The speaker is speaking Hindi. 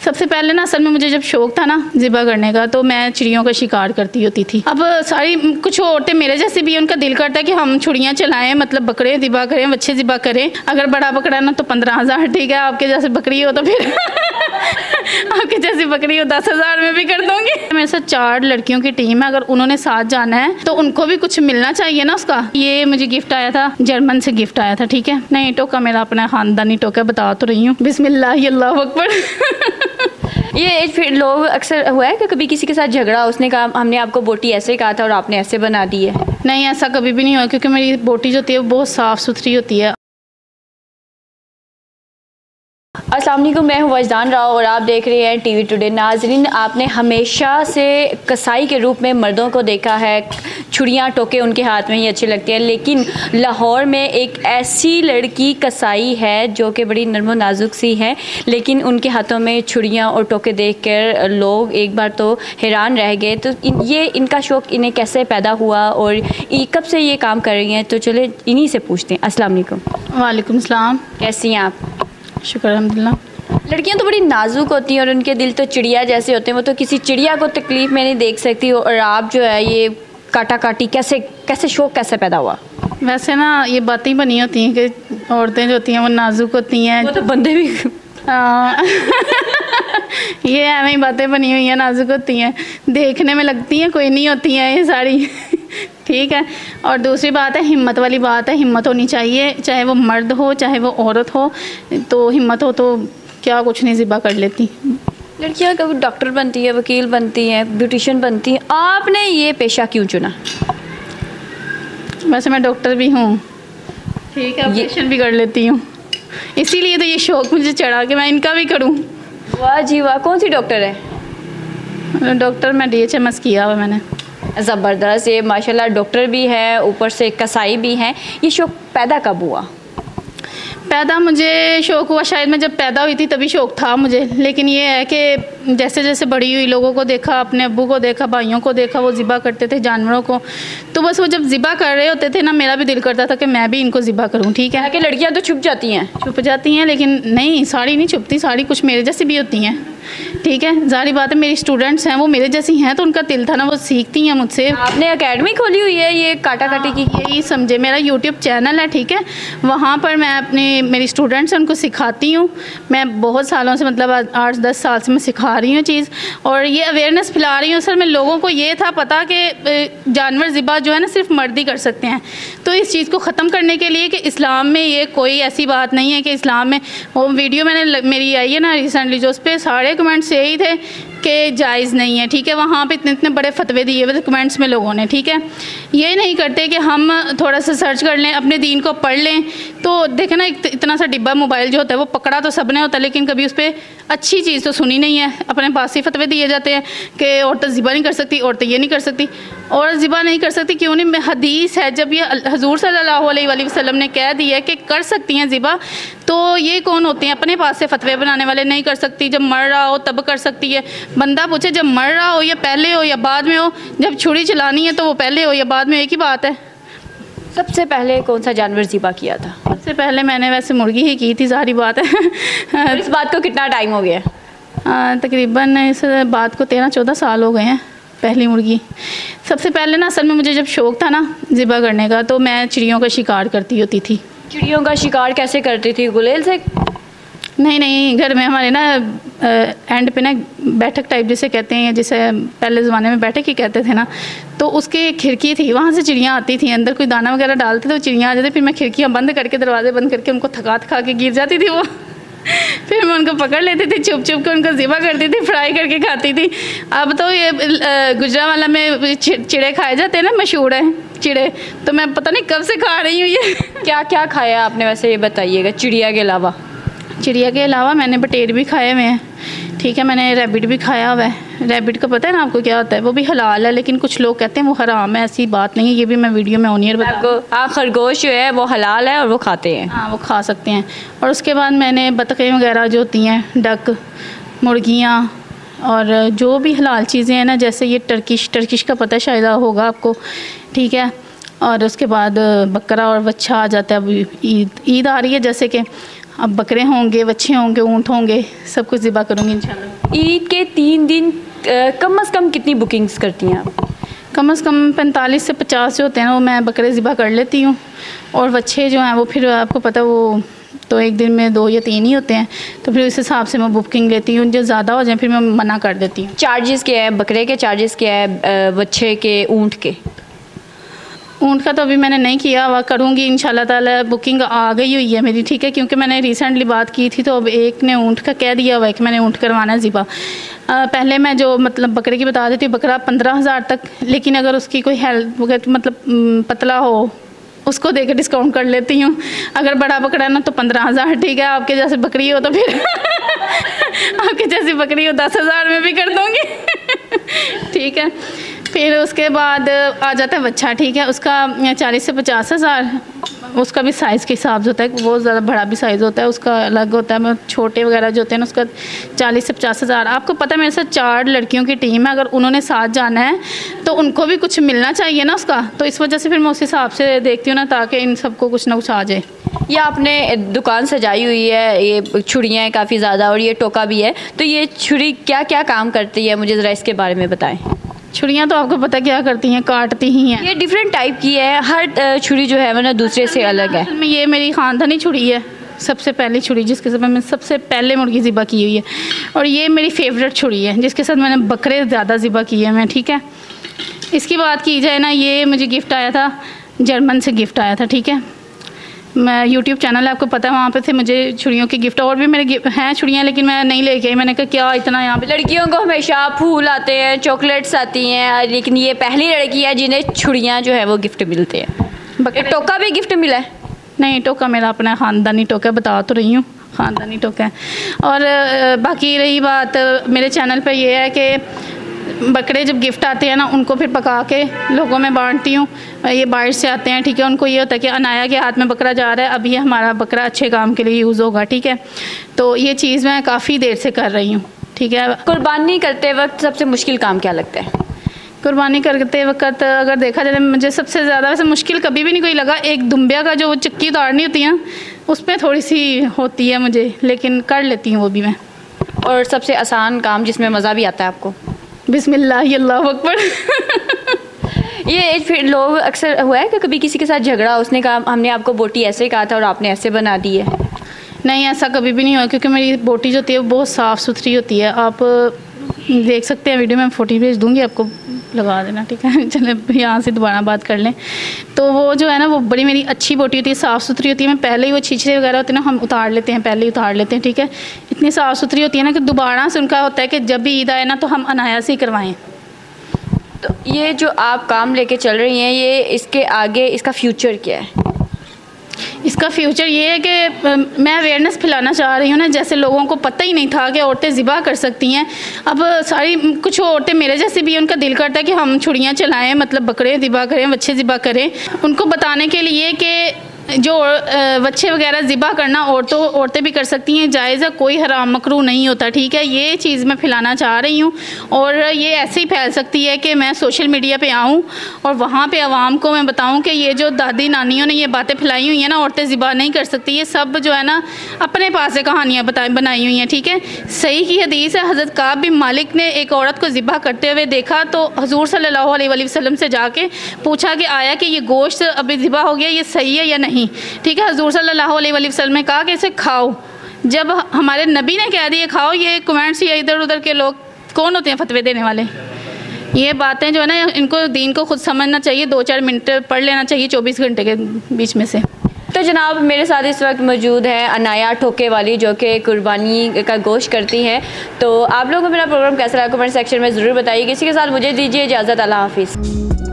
सबसे पहले ना असल में मुझे जब शौक था ना ज़िबा करने का, तो मैं चिड़ियों का शिकार करती होती थी। अब सारी कुछ औरतें मेरे जैसे भी, उनका दिल करता है कि हम छुड़ियाँ चलाएं, मतलब बकरे ज़िबा करें, बच्चे ज़िबा करें। अगर बड़ा बकरा ना तो 15,000 ठीक है, आपके जैसे बकरी हो तो फिर आपके जैसी बकरी हो 10,000 में भी कर दूंगी। मेरे साथ 4 लड़कियों की टीम है, अगर उन्होंने साथ जाना है तो उनको भी कुछ मिलना चाहिए ना उसका। ये मुझे गिफ्ट आया था, जर्मन से गिफ्ट आया था, ठीक है। नहीं टोका मेरा अपना खानदानी टोका, बता तो रही हूँ। बिस्मिल्लाह अल्लाहु अकबर। ये फिर लोग अक्सर हुआ है कि कभी किसी के साथ झगड़ा, उसने कहा हमने आपको बोटी ऐसे कहा था और आपने ऐसे बना दी है? नहीं, ऐसा कभी भी नहीं हुआ, क्योंकि मेरी बोटी जो होती है वो बहुत साफ़ सुथरी होती है। अस्सलाम वालेकुम, मैं हूँ वजदान राव और आप देख रहे हैं टीवी टुडे। नाजरीन, आपने हमेशा से कसाई के रूप में मर्दों को देखा है, छुरियाँ टोके उनके हाथ में ही अच्छी लगती हैं, लेकिन लाहौर में एक ऐसी लड़की कसाई है जो कि बड़ी नर्म नाजुक सी है, लेकिन उनके हाथों में छुरियाँ और टोके देखकर लोग एक बार तो हैरान रह गए। तो ये इनका शौक़ इन्हें कैसे पैदा हुआ और कब से ये काम कर रही हैं, तो चले इन्हीं से पूछते हैं। अस्सलाम वालेकुम। वालेकुम सलाम। कैसी हैं आप? शुक्र अल्हम्दुलिल्लाह। लड़कियां तो बड़ी नाजुक होती हैं और उनके दिल तो चिड़िया जैसे होते हैं, वो तो किसी चिड़िया को तकलीफ़ में नहीं देख सकती। और आप जो है ये काटा काटी कैसे शौक़ कैसे पैदा हुआ? वैसे ना ये बातें बनी होती हैं कि औरतें जो होती हैं वो नाजुक होती हैं, वो तो बंदे भी ये एवं ही बातें बनी हुई हैं, नाजुक होती हैं, देखने में लगती हैं कोई नहीं होती हैं ये सारी ठीक है। और दूसरी बात है हिम्मत वाली बात है, हिम्मत होनी चाहिए, चाहे वो मर्द हो चाहे वो औरत हो, तो हिम्मत हो तो क्या कुछ नहीं ज़िबा कर लेती। लड़कियां कभी डॉक्टर बनती है, वकील बनती हैं, ब्यूटिशियन बनती हैं, आपने ये पेशा क्यों चुना? वैसे मैं डॉक्टर भी हूँ, ठीक है, ऑपरेशन भी कर लेती हूँ, इसीलिए तो ये शौक़ मुझे चढ़ा कि मैं इनका भी करूँ। वाह जी वाह, कौन सी डॉक्टर है? डॉक्टर मैं DHMS किया हुआ मैंने। ज़बरदस्त, ये माशाल्लाह डॉक्टर भी है, ऊपर से कसाई भी हैं। ये शौक़ पैदा कब हुआ? पैदा मुझे शौक़ हुआ शायद मैं जब पैदा हुई थी तभी शौक़ था मुझे, लेकिन ये है कि जैसे जैसे बड़ी हुई, लोगों को देखा, अपने अब्बू को देखा, भाइयों को देखा, वो ज़िबा करते थे जानवरों को, तो बस वो जब ज़िबा कर रहे होते थे ना, मेरा भी दिल करता था कि मैं भी इनको ज़िबा करूँ, ठीक है। कि लड़कियां तो छुप जाती हैं, लेकिन नहीं, साड़ी नहीं छुपती, साड़ी कुछ मेरे जैसी भी होती हैं, ठीक है। जारी बात है मेरी स्टूडेंट्स हैं वो मेरे जैसी हैं, तो उनका दिल था ना, वो सीखती हैं मुझसे। आपने एकेडमी खोली हुई है ये काटा काटी की? यही समझे, मेरा यूट्यूब चैनल है, ठीक है, वहाँ पर मैं मेरी स्टूडेंट्स हैं उनको सिखाती हूँ। मैं बहुत सालों से, मतलब 8-10 साल से मैं सिखा रही हूँ चीज़, और ये अवेयरनेस फैला रही हूँ। सर मैं लोगों को ये था पता कि जानवर ज़िबा जो है ना सिर्फ मर्द ही कर सकते हैं, तो इस चीज़ को ख़त्म करने के लिए कि इस्लाम में ये कोई ऐसी बात नहीं है कि इस्लाम में, वो वीडियो मैंने मेरी आई है ना रिसेंटली, जो उस पर सारे कमेंट्स यही थे कि जायज़ नहीं है, ठीक है। वहाँ पे इतने बड़े फतवे दिए हुए थे कमेंट्स में लोगों ने, ठीक है। ये नहीं करते कि हम थोड़ा सा सर्च कर लें, अपने दीन को पढ़ लें, तो देखें ना इतना सा डिब्बा मोबाइल जो होता है वो पकड़ा तो सबने होता है, लेकिन कभी उस पर अच्छी चीज़ तो सुनी नहीं है। अपने पास ही फतवे दिए जाते हैं कि औरतें ज़िबा नहीं कर सकती, औरतें ये नहीं कर सकती, और ज़िबा नहीं कर सकती क्यों नहीं? हदीस है, जब ये हुज़ूर सल्लल्लाहु अलैहि वसल्लम ने कह दिया कि कर सकती हैं ज़िबा, तो ये कौन होते हैं अपने पास से फतवे बनाने वाले? नहीं कर सकती, जब मर रहा हो तब कर सकती है। बंदा पूछे जब मर रहा हो या पहले हो या बाद में हो, जब छुरी चलानी है तो वो पहले हो या बाद में, एक ही बात है। सबसे पहले कौन सा जानवर ज़िबा किया था? सबसे पहले मैंने वैसे मुर्गी ही की थी, सारी बात है। इस बात को कितना टाइम हो गया? तकरीबन इस बात को 13-14 साल हो गए हैं, पहली मुर्गी। सबसे पहले ना असल में मुझे जब शौक़ था ना ज़िबा करने का, तो मैं चिड़ियों का शिकार करती होती थी। चिड़ियों का शिकार कैसे करती थी? गुलेल से? नहीं, घर में हमारे ना एंड पे ना बैठक टाइप जिसे कहते हैं, जिसे पहले ज़माने में बैठक ही कहते थे ना, तो उसके खिड़की थी, वहाँ से चिड़ियाँ आती थी, अंदर कोई दाना वगैरह डालते थे, वो चिड़ियाँ आ जाती, फिर मैं खिड़कियाँ बंद करके, दरवाजे बंद करके उनको थका के गिर जाती थी वो फिर मैं उनको पकड़ लेती थी, छुप के उनको ज़िबा करती थी, फ्राई करके खाती थी। अब तो ये गुजरावाला में चिड़े खाए जाते हैं ना, मशहूर है चिड़े, तो मैं पता नहीं कब से खा रही हूँ ये क्या क्या खाया आपने वैसे, ये बताइएगा? चिड़िया के अलावा? चिड़िया के अलावा मैंने बटेर भी खाए हुए हैं, ठीक है, मैंने रैबिट भी खाया हुआ है। रैबिट का पता है ना आपको क्या होता है? वो भी हलाल है, लेकिन कुछ लोग कहते हैं वो हराम है, ऐसी बात नहीं है, ये भी मैं वीडियो में ऑनियर आपको। हाँ, खरगोश जो है वो हलाल है और वो खाते हैं। हाँ, वो खा सकते हैं। और उसके बाद मैंने बतखें वगैरह जो होती हैं, डक, मुर्गियाँ, और जो भी हलाल चीज़ें हैं ना, जैसे ये टर्किश का पता शायद होगा आपको, ठीक है। और उसके बाद बकरा और बच्चा आ जाता है। अब ईद आ रही है, जैसे कि अब बकरे होंगे, बच्चे होंगे, ऊँट होंगे, सब कुछ ज़िबा करूँगी इंशाल्लाह। ईद के 3 दिन कम से कम कितनी बुकिंग्स करती हैं आप? कम से कम 45 से 50 जो होते हैं ना वो मैं बकरे ज़िबा कर लेती हूँ, और बच्चे जो हैं वो फिर आपको पता वो तो एक दिन में 2 या 3 ही होते हैं, तो फिर उस हिसाब से मैं बुकिंग लेती हूँ। जो ज़्यादा हो जाए फिर मैं मना कर देती हूँ। चार्जेस क्या है बकरे के, चार्जेस क्या है बच्चे के, ऊँट के? ऊँट का तो अभी मैंने नहीं किया, वह करूँगी इंशाल्लाह ताला। बुकिंग आ गई हुई है मेरी, ठीक है, क्योंकि मैंने रिसेंटली बात की थी तो अब एक ने ऊँट का कह दिया हुआ है कि मैंने ऊँट करवाना है ज़िबा। पहले मैं जो मतलब बकरे की बता देती हूँ, बकरा 15,000 तक, लेकिन अगर उसकी कोई हेल्प मतलब पतला हो उसको देकर डिस्काउंट कर लेती हूँ। अगर बड़ा बकरा ना तो 15,000, ठीक है। आपके जैसे बकरी हो तो फिर आपके जैसी बकरी हो 10,000 में भी कर दूँगी ठीक है। फिर उसके बाद आ जाता है बच्चा, ठीक है, उसका 40 से 50,000। उसका भी साइज़ के हिसाब से होता है, बहुत ज़्यादा बड़ा भी साइज़ होता है उसका अलग होता है। मैं छोटे वगैरह जो होते हैं ना उसका 40 से 50,000। आपको पता है मेरे साथ 4 लड़कियों की टीम है, अगर उन्होंने साथ जाना है तो उनको भी कुछ मिलना चाहिए ना उसका, तो इस वजह से फिर मैं उस हिसाब से देखती हूँ ना, ताकि इन सबको कुछ ना कुछ आ जाए। ये आपने दुकान सजाई हुई है, ये छुरियाँ हैं काफ़ी ज़्यादा और ये टोका भी है, तो ये छुरी क्या क्या काम करती है, मुझे ज़रा इसके बारे में बताएं। छुरियाँ तो आपको पता क्या करती हैं, काटती ही हैं। ये डिफरेंट टाइप की है, हर छुरी जो है वो ना दूसरे से अलग है। में ये मेरी ख़ानदानी छुरी है, सबसे पहली छुरी जिसके साथ मैंने सबसे पहले मुर्गी ज़िबा की हुई है, और ये मेरी फेवरेट छुरी है जिसके साथ मैंने बकरे ज़्यादा ज़िबा किए हैं, ठीक है। इसकी बात की जाए ना, ये मुझे गिफ्ट आया था, जर्मन से गिफ्ट आया था, ठीक है। मैं यूट्यूब चैनल है आपको पता है, वहाँ पे थे मुझे छुरियों के गिफ्ट, और भी मेरे हैं छुरियाँ, लेकिन मैं नहीं लेके आई। मैंने कहा क्या इतना यहाँ पे। लड़कियों को हमेशा फूल आते हैं, चॉकलेट्स आती हैं, लेकिन ये पहली लड़की है जिन्हें छुरियाँ जो है वो गिफ्ट मिलते हैं। टोका भी गिफ्ट मिला है? नहीं, टोका मेरा अपना ख़ानदानी टोका, बता तो रही हूँ, ख़ानदानी टोका है। और बाकी रही बात मेरे चैनल पर ये है कि बकरे जब गिफ्ट आते हैं ना उनको फिर पका के लोगों में बांटती हूँ। ये बाहर से आते हैं, ठीक है, उनको ये होता है कि अनाया के हाथ में बकरा जा रहा है, अब ये हमारा बकरा अच्छे काम के लिए यूज़ होगा, ठीक है। तो ये चीज़ मैं काफ़ी देर से कर रही हूँ, ठीक है। कुर्बानी करते वक्त सबसे मुश्किल काम क्या लगता है? कुर्बानी करते वक्त अगर देखा जाए मुझे सबसे ज़्यादा वैसे मुश्किल कभी भी नहीं कोई लगा, एक दुम्बिया का जो चक्की उतारनी होती है उसमें थोड़ी सी होती है मुझे, लेकिन कर लेती हूँ वो भी मैं। और सबसे आसान काम जिसमें मज़ा भी आता है आपको? बिस्मिल्लाह अल्लाहु अकबर ये फिर लोग अक्सर हुआ है कि कभी किसी के साथ झगड़ा, उसने कहा हमने आपको बोटी ऐसे कहा था और आपने ऐसे बना दी है? नहीं, ऐसा कभी भी नहीं हुआ, क्योंकि मेरी बोटी जो होती है वो बहुत साफ़ सुथरी होती है। आप देख सकते हैं वीडियो में, फ़ोटो भेज दूँगी आपको, लगा देना, ठीक है। चले यहाँ से दोबारा बात कर लें। तो वो जो है ना वो बड़ी मेरी अच्छी बोटी होती है, साफ़ सुथरी होती है। मैं पहले ही वो छीछे वगैरह होते हैं ना हम उतार लेते हैं, पहले ही उतार लेते हैं, ठीक है। इतनी साफ़ सुथरी होती है ना कि दोबारा से उनका होता है कि जब भी ईद आए ना तो हम अनाया से ही करवाएँ। तो ये जो आप काम लेके चल रही हैं, ये इसके आगे इसका फ्यूचर क्या है? इसका फ्यूचर ये है कि मैं अवेयरनेस फैलाना चाह रही हूँ ना, जैसे लोगों को पता ही नहीं था कि औरतें ज़िबा कर सकती हैं। अब सारी कुछ औरतें मेरे जैसे भी, उनका दिल करता है कि हम छुरियाँ चलाएं, मतलब बकरे ज़िबा करें, बच्चे ज़िबा करें। उनको बताने के लिए कि जो बच्चे वगैरह ज़िबा करना औरतें भी कर सकती हैं, जायज़ है, कोई हराम मकरूह नहीं होता, ठीक है। ये चीज़ मैं फैलाना चाह रही हूँ, और ये ऐसे ही फैल सकती है कि मैं सोशल मीडिया पे आऊँ और वहाँ पे आवाम को मैं बताऊँ कि ये जो दादी नानियों ने ये बातें फैलाई हुई हैं ना, औरतें ज़िबा नहीं कर सकती, ये सब जो है ना अपने पास से कहानियाँ बनाई हुई हैं, ठीक है। सही की हदीस है, हज़रत काब बिन मालिक ने एक औरत को ज़िबा करते हुए देखा, तो हुज़ूर सल्लल्लाहु अलैहि वसल्लम से जाके पूछा कि आया कि ये गोश्त अभी ज़िबा हो गया, ये सही है या नहीं, ठीक है। हुज़ूर सल्लल्लाहु अलैहि वसल्लम ने कहा कि इसे खाओ। जब हमारे नबी ने कह दिया खाओ, ये कमेंट्स या इधर उधर के लोग कौन होते हैं फतवे देने वाले? ये बातें जो है ना इनको दीन को खुद समझना चाहिए, 2-4 मिनट पढ़ लेना चाहिए 24 घंटे के बीच में से। तो जनाब मेरे साथ इस वक्त मौजूद है अनाया टोके वाली, जो कि कुर्बानी का गोश्त करती हैं। तो आप लोगों को मेरा प्रोग्राम कैसा लगा कमेंट सेक्शन में ज़रूर बताइए। किसी के साथ मुझे दीजिए इजाज़त, अल्लाह हाफिज़।